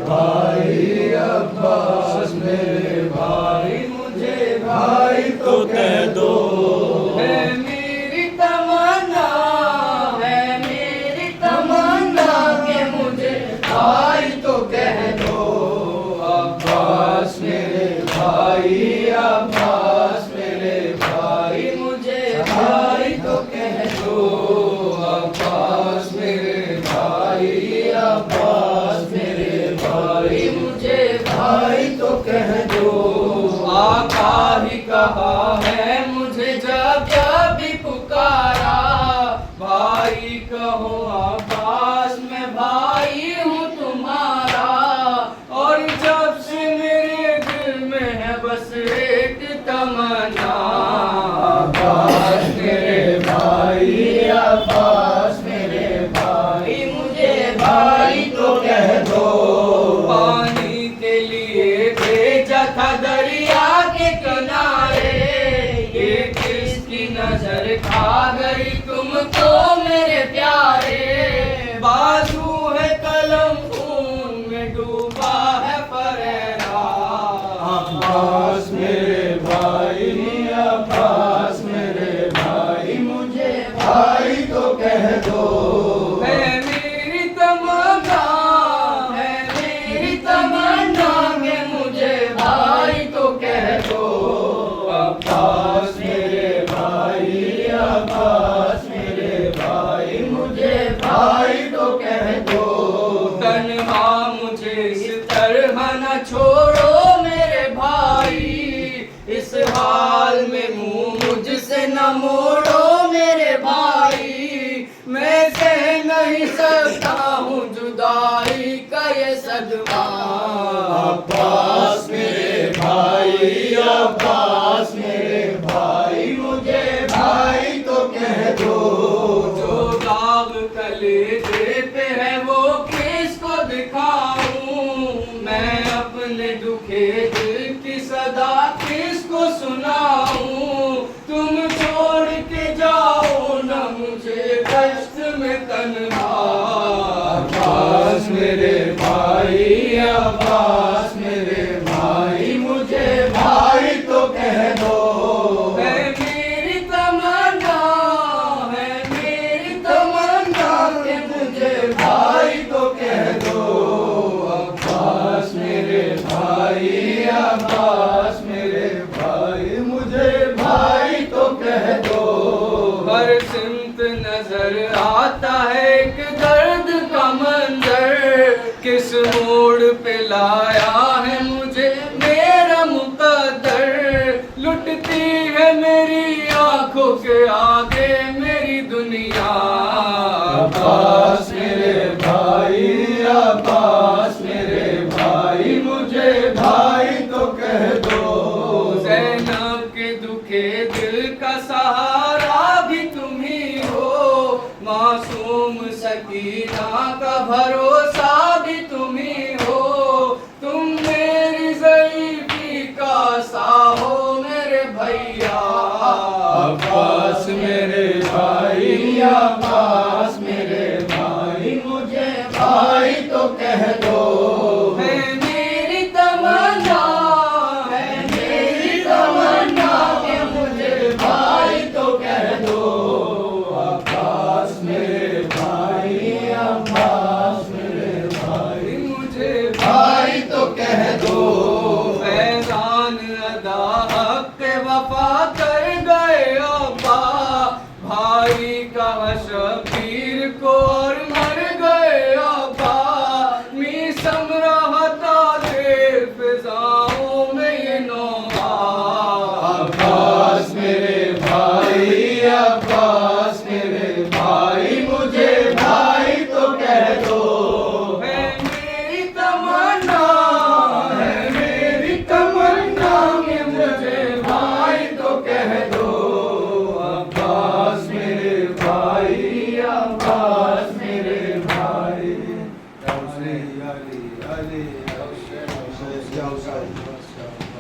भाई अब्बास मेरे भाई, मुझे भाई तो कह दो। है मेरी तमन्ना, है मेरी तमन्ना कि मुझे भाई तो कह दो। अब्बास मेरे भाई, अब्बास मेरे भाई, मुझे भाई तो कह दो। अब्बास मेरे भाई, अब्बास मेरे भाई, मुझे भाई तो कह दो। आका ही कहा है मुझे जब जब भी पुकारा, भाई कहो अब्बास मैं भाई हूँ तुम्हारा। और जब से मेरे दिल में है बस एक तमन्ना, अब्बास मेरे भाई, अब्बास मेरे भाई, मुझे भाई तो कह दो। पानी के लिए भेजा था दरिया के किनारे, ये किसकी नजर खा गई तुमको मेरे प्यारे। बाजू है कलम खून में डूबा है फरेरा, अब्बास मेरे भाई, अब्बास मेरे भाई, मुझे भाई तो कह दो। है मेरी तमन्ना, है मेरी तमन्ना कि मुझे भाई तो कह दो। अब्बास मेरे भाई, अब्बास मेरे भाई, मुझे भाई तो कह दो। तन्हा मुझे इस तरह न छोड़ो मेरे भाई, इस हाल में मुंह मुझसे न मोड़ो मेरे भाई। मैं सह नहीं सकता हूँ जुदाई का ये सदमा। अब्बास मेरे भाई, अब्बास मेरे भाई, मुझे भाई तो कह दो। जो दाग कलेजे पे है वो किसको दिखाऊं, मैं अपने दुखे दिल की सदा किसको सुनाऊं। तुम छोड़ के जाओ न मुझे दश्त में तन्हा। अब्बास मेरे भाई, अब्बास मेरे भाई, मुझे भाई तो कह दो। है मेरी तमन्ना, है मेरी तमन्ना कि मुझे भाई तो कह दो। अब्बास मेरे भाई, अब्बास मेरे भाई, मुझे भाई तो कह दो। हर सिमत नजर आता है एक दर्द का मंजर, किस मोड़ पे लाया है मुझे मेरा मुकद्दर। लुटती है मेरी आंखों के आगे मेरी दुनिया। अब्बास मेरे भाई, अब्बास मेरे भाई, मुझे भाई तो कह दो। ज़ैनब के दुखे दिल का सहारा भी तुम ही हो, मासूम सकीना का भरोसा भी तुम ही हो। तुम मेरी ज़ईफ़ी का सा हो मेरे भैया। अब्बास मेरे भाई, अब्बास मेरे भाई, मुझे भाई तो कह दो। है मेरी तमन्ना, है मेरी तमन्ना कि मुझे भाई तो कह दो। अब्बास मेरे भाई, अब्बास मेरे भाई, मुझे भाई तो कह दो। फैज़ान अदा हक़ वफ़ा कर गए अब्बा, भाई का शबीर को और मर गए अब्बा। मीसम रहता दे फिज़ाओं में ये नौबा। अब्बास मेरे भाई, अब्बास